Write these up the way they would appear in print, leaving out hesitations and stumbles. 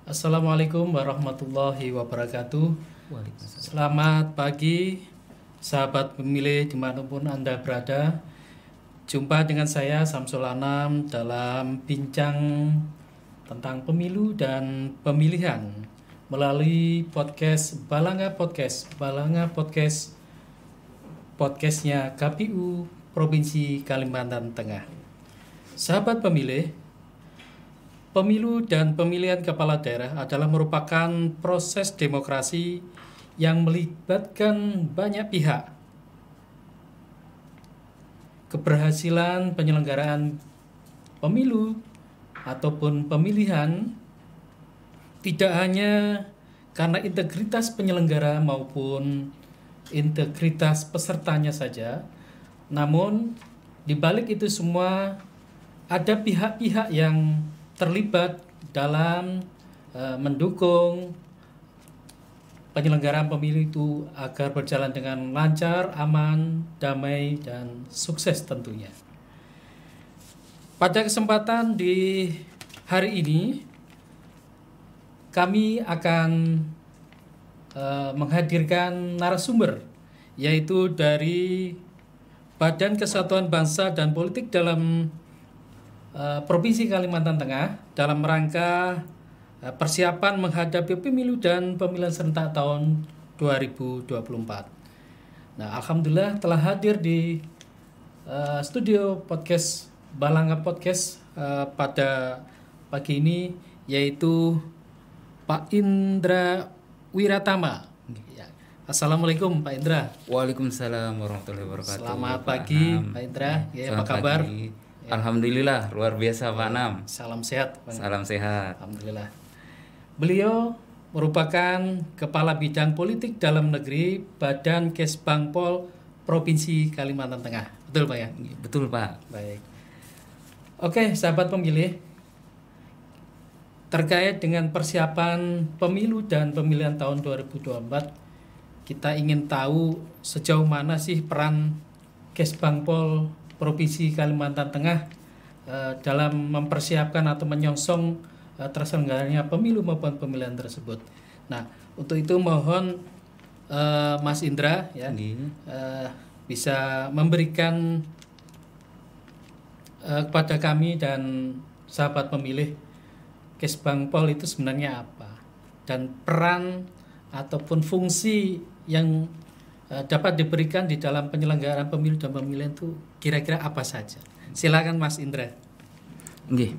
Assalamualaikum warahmatullahi wabarakatuh. Waalaikumsalam. Selamat pagi, sahabat pemilih dimanapun Anda berada. Jumpa dengan saya Samsul Anam dalam bincang tentang pemilu dan pemilihan melalui podcast Balanga Podcast. Balanga Podcast, podcastnya KPU Provinsi Kalimantan Tengah. Sahabat pemilih, pemilu dan pemilihan kepala daerah adalah merupakan proses demokrasi yang melibatkan banyak pihak. Keberhasilan penyelenggaraan pemilu ataupun pemilihan tidak hanya karena integritas penyelenggara maupun integritas pesertanya saja, namun di balik itu semua ada pihak-pihak yang terlibat dalam mendukung penyelenggaraan pemilu itu agar berjalan dengan lancar, aman, damai, dan sukses tentunya. Pada kesempatan di hari ini, kami akan menghadirkan narasumber, yaitu dari Badan Kesatuan Bangsa dan Politik dalam Provinsi Kalimantan Tengah dalam rangka persiapan menghadapi pemilu dan pemilihan serentak tahun 2024. Nah, alhamdulillah telah hadir di studio podcast Balanga Podcast pada pagi ini, yaitu Pak Indra Wiratama. Ya. Assalamualaikum Pak Indra. Waalaikumsalam warahmatullahi wabarakatuh. Selamat pagi Pak Indra. Ya, apa kabar? Pagi. Alhamdulillah, luar biasa Pak Anam. Salam sehat. Bang. Salam sehat. Alhamdulillah. Beliau merupakan Kepala Bidang Politik Dalam Negeri Badan Kesbangpol Provinsi Kalimantan Tengah. Betul Pak ya? Betul Pak. Baik. Oke, sahabat pemilih. Terkait dengan persiapan pemilu dan pemilihan tahun 2024, kita ingin tahu sejauh mana sih peran Kesbangpol Provinsi Kalimantan Tengah dalam mempersiapkan atau menyongsong terselenggaranya pemilu maupun pemilihan tersebut. Nah, untuk itu mohon Mas Indra ya bisa memberikan kepada kami dan sahabat pemilih Kesbangpol itu sebenarnya apa dan peran ataupun fungsi yang dapat diberikan di dalam penyelenggaraan pemilu dan pemilihan itu kira-kira apa saja? Silakan Mas Indra. Nggih.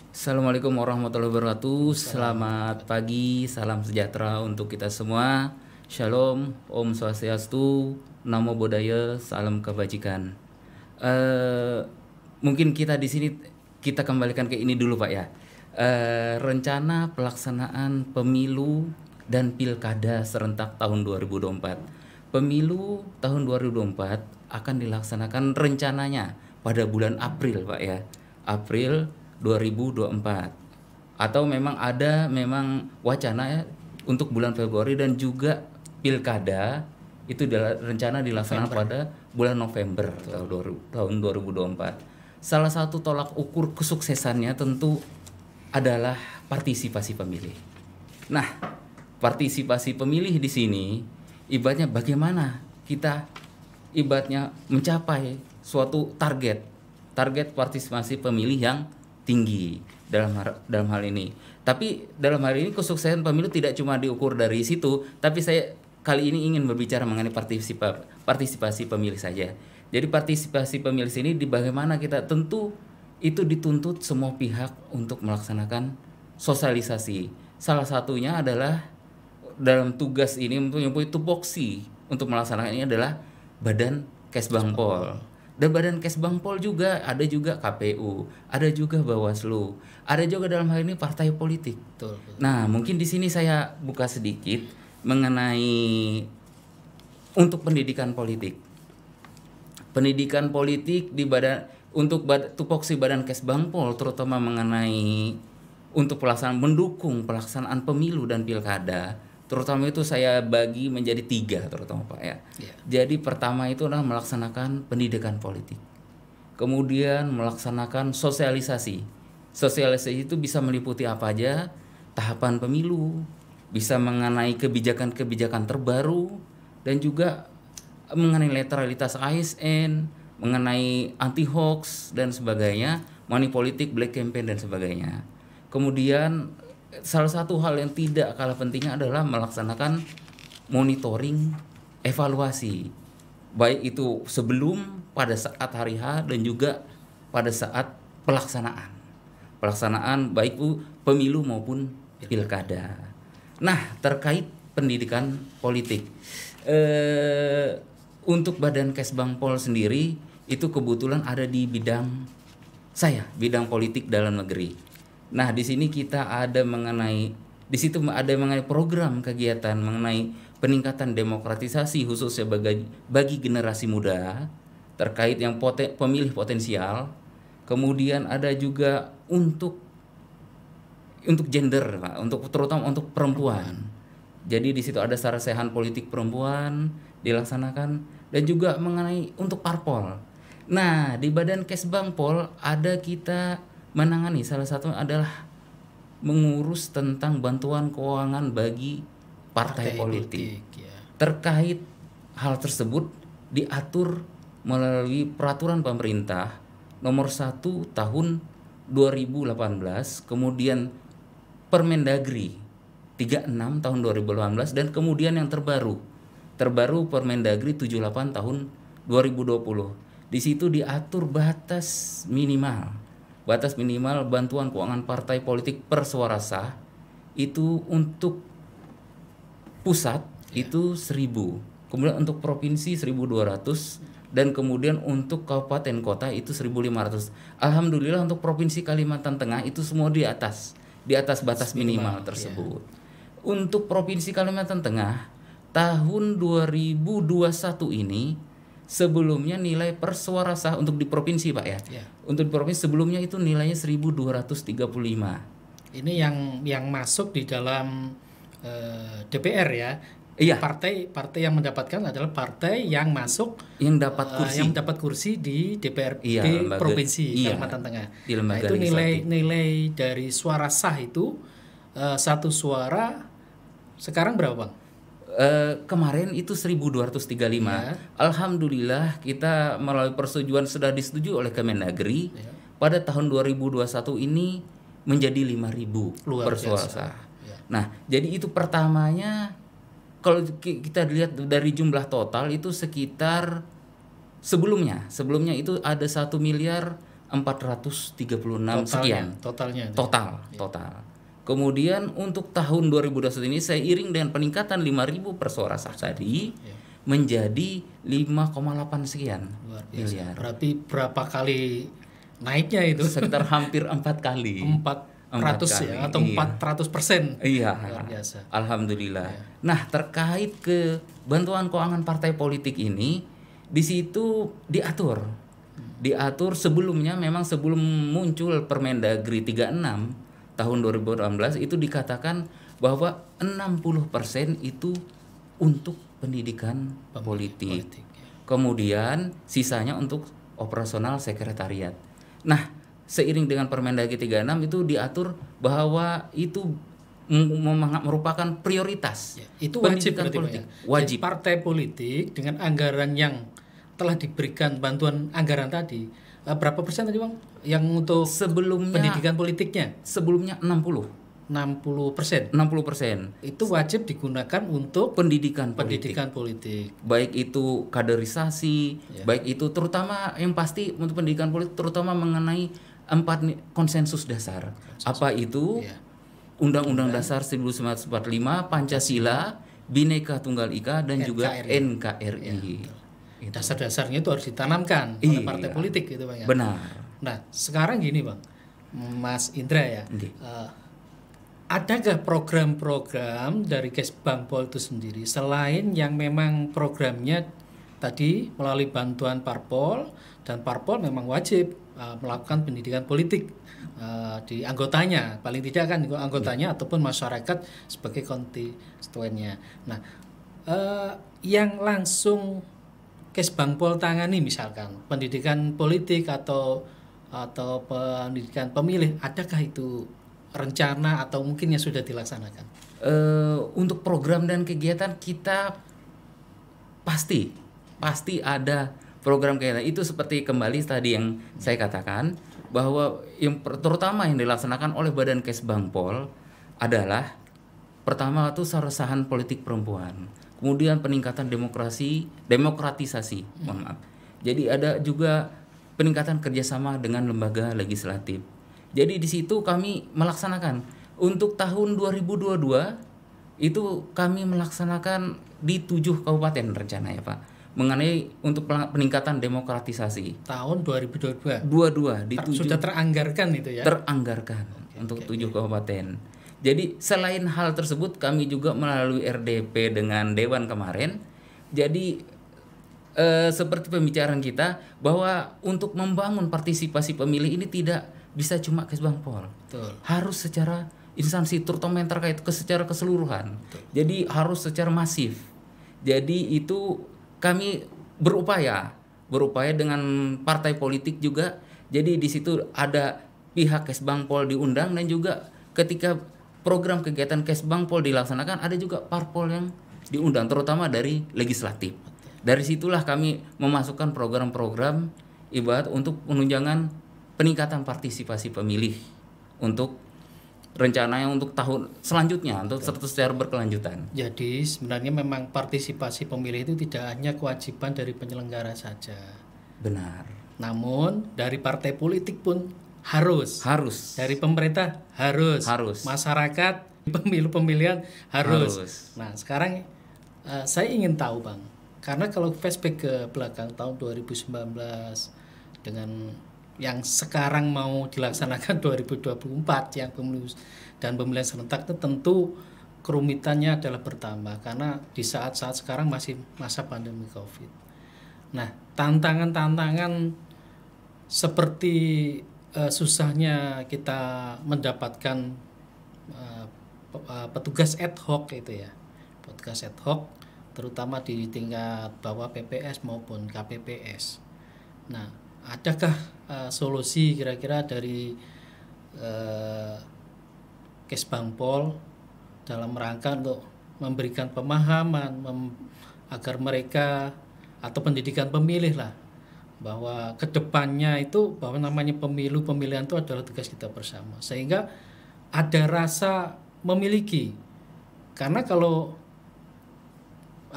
Assalamualaikum warahmatullahi wabarakatuh. Selamat pagi, salam sejahtera untuk kita semua. Shalom, Om Swastiastu, Namo Buddhaya, salam kebajikan. Mungkin kita di sini kita kembalikan ke ini dulu Pak ya. Rencana pelaksanaan pemilu dan pilkada serentak tahun 2024. Pemilu tahun 2024 akan dilaksanakan rencananya pada bulan April Pak ya. April 2024. Atau memang ada wacana ya, untuk bulan Februari dan juga pilkada itu rencana dilaksanakan pada bulan November tahun 2024. Salah satu tolak ukur kesuksesannya tentu adalah partisipasi pemilih. Nah, partisipasi pemilih di sini ibaratnya bagaimana kita ibaratnya mencapai suatu target partisipasi pemilih yang tinggi dalam hal ini. Tapi dalam hal ini kesuksesan pemilu tidak cuma diukur dari situ, tapi saya kali ini ingin berbicara mengenai partisipasi pemilih saja. Jadi partisipasi pemilih ini di bagaimana kita tentu itu dituntut semua pihak untuk melaksanakan sosialisasi. Salah satunya adalah dalam tugas ini mempunyai tupoksi untuk melaksanakan ini adalah Badan Kesbangpol. Dan Badan Kesbangpol juga ada juga KPU, ada juga Bawaslu, ada juga dalam hal ini partai politik. Betul. Nah, mungkin di sini saya buka sedikit mengenai untuk pendidikan politik. Pendidikan politik di tupoksi Badan Kesbangpol terutama mengenai untuk mendukung pelaksanaan pemilu dan pilkada, terutama itu saya bagi menjadi 3 terutama Pak ya. Jadi pertama itu adalah melaksanakan pendidikan politik, kemudian melaksanakan sosialisasi. Sosialisasi itu bisa meliputi apa aja, tahapan pemilu, bisa mengenai kebijakan-kebijakan terbaru, dan juga mengenai netralitas ASN, mengenai anti hoax dan sebagainya, money politik, black campaign dan sebagainya. Kemudian salah satu hal yang tidak kalah pentingnya adalah melaksanakan monitoring, evaluasi, baik itu sebelum, pada saat hari H, dan juga pada saat pelaksanaan baik itu pemilu maupun pilkada. Nah, terkait pendidikan politik, untuk Badan Kesbangpol sendiri itu kebetulan ada di bidang bidang politik dalam negeri. Nah, di sini kita ada mengenai program kegiatan mengenai peningkatan demokratisasi khususnya bagi generasi muda terkait yang pemilih potensial. Kemudian ada juga untuk gender, Pak, terutama untuk perempuan. Jadi di situ ada sarasehan politik perempuan dilaksanakan, dan juga mengenai untuk parpol. Nah, di Badan Kesbangpol ada kita menangani, salah satu adalah mengurus tentang bantuan keuangan bagi partai politik. Ya. Terkait hal tersebut diatur melalui peraturan pemerintah nomor 1 tahun 2018, kemudian Permendagri 36 tahun 2018, dan kemudian yang terbaru Permendagri 78 tahun 2020. Di situ diatur batas minimal bantuan keuangan partai politik per suara sah itu untuk pusat itu 1.000, kemudian untuk provinsi 1.200, dan kemudian untuk kabupaten kota itu 1.500. Alhamdulillah untuk provinsi Kalimantan Tengah itu semua di atas batas minimal tersebut. Untuk provinsi Kalimantan Tengah tahun 2021 ini sebelumnya nilai per suara sah untuk di provinsi, Pak ya. Untuk di provinsi sebelumnya itu nilainya 1.235. Ini yang masuk di dalam DPR ya. Iya. Partai yang mendapatkan adalah partai yang masuk yang dapat kursi di DPR di provinsi Kalimantan Tengah. Nah, itu nilai dari suara sah itu satu suara sekarang berapa, Bang? Kemarin itu 1.235. Alhamdulillah kita melalui persetujuan sudah disetujui oleh Kemendagri. Pada tahun 2021 ini menjadi 5.000 per suara sah. Nah, jadi itu pertamanya. Kalau kita lihat dari jumlah total itu sekitar sebelumnya itu ada 1.436 sekian totalnya. Total. Kemudian untuk tahun 2021 ini seiring dengan peningkatan 5.000 per suara sah tadi menjadi 5,8 sekian miliar. Berarti berapa kali naiknya itu? Sekitar hampir 4 kali. 400 ya, atau 400%. Iya. Luar biasa. Alhamdulillah. Nah, terkait ke bantuan keuangan partai politik ini, di situ diatur sebelumnya, memang sebelum muncul Permendagri 36 tahun 2018 itu dikatakan bahwa 60% itu untuk pendidikan politik. Kemudian sisanya untuk operasional sekretariat. Nah, seiring dengan Permendagri 36 itu diatur bahwa itu merupakan prioritas. Itu wajib politik. Wajib. Jadi partai politik dengan anggaran yang telah diberikan bantuan anggaran tadi, berapa persen tadi, Bang? Yang untuk sebelumnya pendidikan politiknya? Sebelumnya 60%. Itu wajib digunakan untuk pendidikan politik. Baik itu kaderisasi, baik itu terutama yang pasti untuk pendidikan politik terutama mengenai 4 konsensus dasar. Apa itu? Undang-Undang Dasar 1945, Pancasila, Bhinneka Tunggal Ika, dan juga NKRI. Dasar-dasarnya itu harus ditanamkan oleh partai politik gitu, Bang ya. Benar. Nah, sekarang gini, Bang. Mas Indra ya. Adakah program-program dari Kesbangpol itu sendiri selain yang memang programnya tadi melalui bantuan parpol, dan parpol memang wajib melakukan pendidikan politik di anggotanya, paling tidak kan anggotanya ataupun masyarakat sebagai konstituennya. Nah, yang langsung Kesbangpol tangani misalkan pendidikan politik atau pendidikan pemilih, adakah itu rencana atau mungkin yang sudah dilaksanakan? Untuk program dan kegiatan kita pasti ada program kegiatan itu, seperti kembali tadi yang saya katakan bahwa yang terutama yang dilaksanakan oleh Badan Kesbangpol adalah pertama itu sarasahan politik perempuan, kemudian peningkatan demokratisasi, mohon maaf. Jadi ada juga peningkatan kerjasama dengan lembaga legislatif. Jadi di situ kami melaksanakan untuk tahun 2022 itu kami melaksanakan di 7 kabupaten rencana ya Pak, mengenai untuk peningkatan demokratisasi. Tahun 2022. 22 di 7 sudah teranggarkan itu ya. Teranggarkan untuk 7 kabupaten. Jadi selain hal tersebut kami juga melalui RDP dengan Dewan kemarin. Jadi seperti pembicaraan kita bahwa untuk membangun partisipasi pemilih ini tidak bisa cuma Kesbangpol. Betul. Harus secara instansi terutama yang terkait secara keseluruhan. Betul. Jadi harus secara masif. Jadi itu kami berupaya dengan partai politik juga. Jadi di situ ada pihak Kesbangpol diundang, dan juga ketika program kegiatan Kesbangpol dilaksanakan ada juga parpol yang diundang, terutama dari legislatif. Dari situlah kami memasukkan program-program ibarat untuk penunjangan peningkatan partisipasi pemilih untuk rencananya untuk tahun selanjutnya, untuk secara berkelanjutan. Jadi sebenarnya memang partisipasi pemilih itu tidak hanya kewajiban dari penyelenggara saja. Benar. Namun dari partai politik pun harus. Dari pemerintah harus. Masyarakat pemilu-pemilihan harus. Nah sekarang saya ingin tahu Bang, karena kalau flashback ke belakang tahun 2019 dengan yang sekarang mau dilaksanakan 2024 yang pemilu dan pemilihan serentak, itu tentu kerumitannya adalah bertambah karena di saat-saat sekarang masih masa pandemi Covid. Nah, tantangan-tantangan seperti susahnya kita mendapatkan petugas ad hoc itu ya. Petugas ad hoc terutama di tingkat bawah PPS maupun KPPS. Nah, adakah solusi kira-kira dari Kesbangpol dalam rangka untuk memberikan pemahaman agar mereka atau pendidikan pemilih lah, bahwa kedepannya itu bahwa namanya pemilihan itu adalah tugas kita bersama, sehingga ada rasa memiliki. Karena kalau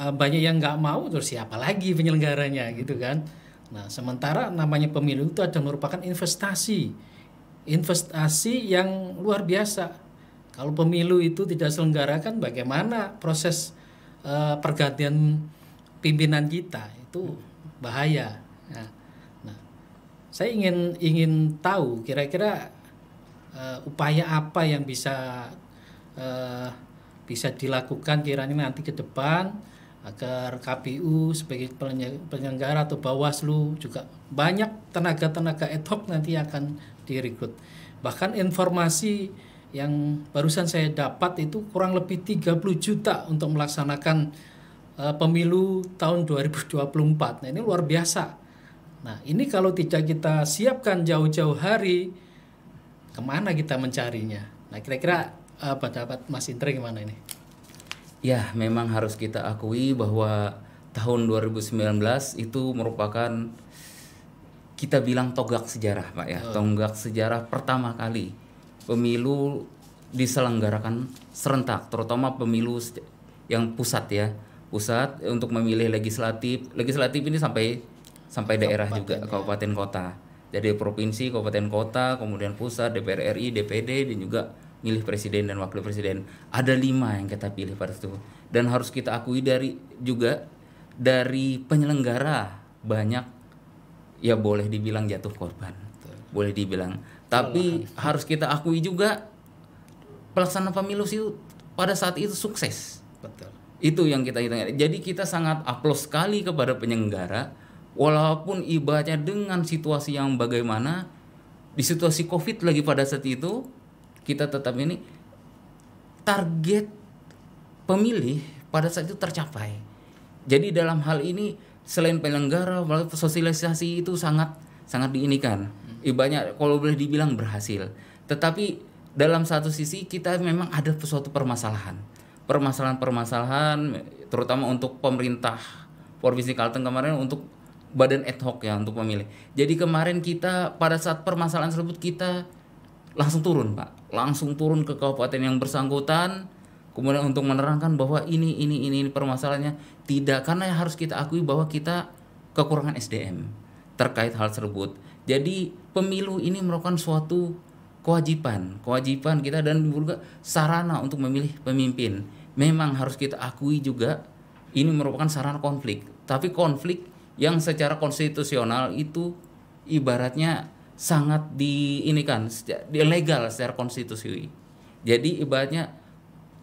banyak yang nggak mau, terus siapa lagi penyelenggaranya gitu kan. Nah, sementara namanya pemilu itu adalah merupakan investasi yang luar biasa. Kalau pemilu itu tidak selenggarakan, bagaimana proses pergantian pimpinan kita, itu bahaya. Nah, saya ingin tahu kira-kira upaya apa yang bisa dilakukan kiranya nanti ke depan agar KPU sebagai penyelenggara atau Bawaslu juga banyak tenaga-tenaga ad hoc nanti akan direkrut. Bahkan informasi yang barusan saya dapat itu kurang lebih 30 juta untuk melaksanakan pemilu tahun 2024. Nah, ini luar biasa. Nah, ini kalau tidak kita siapkan jauh-jauh hari, kemana kita mencarinya? Nah, kira-kira pendapat Mas Indra gimana ini? Ya, memang harus kita akui bahwa tahun 2019 itu merupakan, kita bilang tonggak sejarah Pak ya. Tonggak sejarah pertama kali pemilu diselenggarakan serentak, terutama pemilu yang pusat ya. Pusat untuk memilih legislatif ini sampai daerah juga, kabupaten kota. Jadi provinsi, kabupaten kota, kemudian pusat, DPR RI, DPD, dan juga milih presiden dan wakil presiden. Ada 5 yang kita pilih pada itu. Dan harus kita akui dari penyelenggara banyak ya boleh dibilang jatuh korban. Boleh dibilang. Tapi harus kita akui juga pelaksanaan pemilu itu pada saat itu sukses. Betul. Itu yang kita hitung. Jadi kita sangat aplaus sekali kepada penyelenggara, walaupun ibaratnya dengan situasi yang bagaimana, di situasi Covid lagi pada saat itu, kita tetap ini target pemilih pada saat itu tercapai. Jadi dalam hal ini selain penyelenggara, sosialisasi itu sangat diinikan. Ibaratnya kalau boleh dibilang berhasil. Tetapi dalam satu sisi kita memang ada suatu permasalahan terutama untuk pemerintah Provinsi Kalteng kemarin untuk badan ad hoc ya untuk pemilih. Jadi kemarin kita pada saat permasalahan tersebut kita langsung turun Pak, langsung turun ke kabupaten yang bersangkutan, kemudian untuk menerangkan bahwa ini permasalahannya tidak, karena harus kita akui bahwa kita kekurangan SDM terkait hal tersebut. Jadi pemilu ini merupakan suatu kewajiban kita dan juga sarana untuk memilih pemimpin. Memang harus kita akui juga ini merupakan sarana konflik, tapi konflik yang secara konstitusional itu ibaratnya sangat legal secara konstitusi. Jadi ibaratnya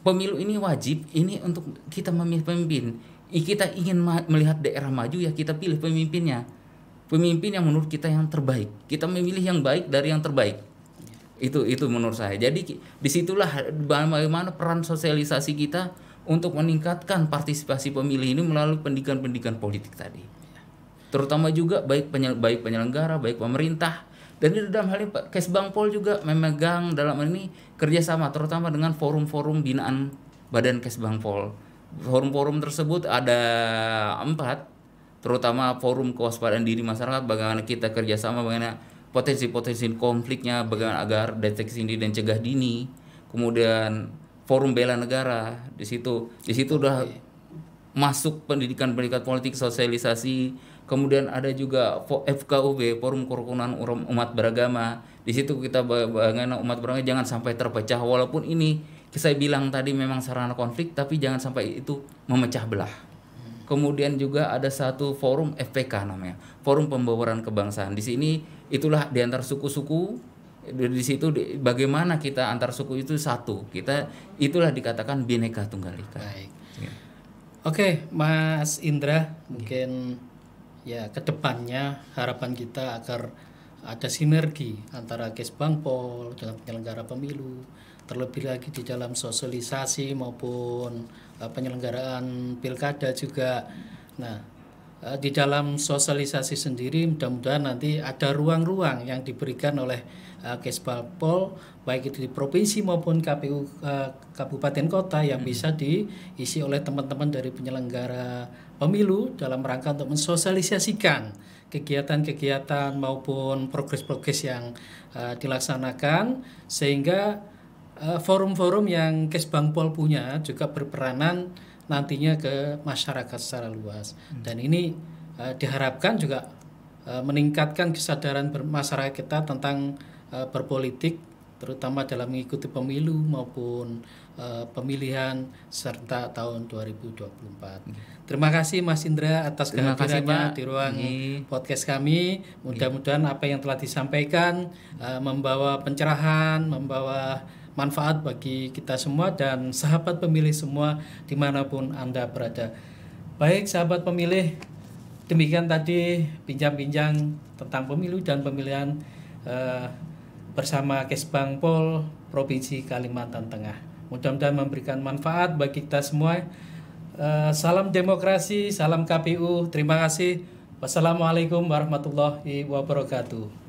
pemilu ini wajib ini untuk kita memilih pemimpin. Kita ingin melihat daerah maju ya kita pilih pemimpinnya. Pemimpin yang menurut kita yang terbaik. Kita memilih yang baik dari yang terbaik. Itu menurut saya. Jadi disitulah bagaimana peran sosialisasi kita untuk meningkatkan partisipasi pemilih ini melalui pendidikan politik tadi. Terutama juga baik penyelenggara, baik pemerintah, dan di dalam hal ini Pak Kesbangpol juga memegang dalam hal ini kerjasama terutama dengan forum-forum binaan Badan Kesbangpol. Forum-forum tersebut ada 4, terutama forum kewaspadaan diri masyarakat, bagaimana kita kerjasama, bagaimana potensi-potensi konfliknya, bagaimana agar deteksi dini dan cegah dini, kemudian forum bela negara di situ udah masuk pendidikan politik, sosialisasi. Kemudian ada juga FKUB, Forum Kerukunan Umat Beragama. Di situ kita bagaimana umat beragama jangan sampai terpecah, walaupun ini saya bilang tadi memang sarana konflik, tapi jangan sampai itu memecah belah. Kemudian juga ada satu forum FPK namanya, Forum Pembawaan Kebangsaan. Di sini itulah di antar suku-suku, di situ bagaimana kita antar suku itu satu. Itulah dikatakan Bhinneka Tunggal Ika. Baik. Oke, Mas Indra, mungkin ya kedepannya harapan kita agar ada sinergi antara Kesbangpol dengan penyelenggara pemilu, terlebih lagi di dalam sosialisasi maupun penyelenggaraan pilkada juga. Nah, di dalam sosialisasi sendiri mudah-mudahan nanti ada ruang-ruang yang diberikan oleh Kesbangpol baik itu di provinsi maupun KPU kabupaten kota yang bisa diisi oleh teman-teman dari penyelenggara pemilu dalam rangka untuk mensosialisasikan kegiatan-kegiatan maupun progres-progres yang dilaksanakan, sehingga forum-forum yang Kesbangpol punya juga berperanan nantinya ke masyarakat secara luas. Dan ini diharapkan juga meningkatkan kesadaran masyarakat kita tentang berpolitik, terutama dalam mengikuti pemilu maupun pemilihan serta tahun 2024. Terima kasih Mas Indra atas kehadirannya di ruang podcast kami. Mudah-mudahan apa yang telah disampaikan membawa pencerahan, membawa manfaat bagi kita semua dan sahabat pemilih semua dimanapun Anda berada. Baik sahabat pemilih, demikian tadi bincang-bincang tentang pemilu dan pemilihan bersama Kesbangpol Provinsi Kalimantan Tengah. Mudah-mudahan memberikan manfaat bagi kita semua. Salam demokrasi, salam KPU. Terima kasih. Wassalamualaikum warahmatullahi wabarakatuh.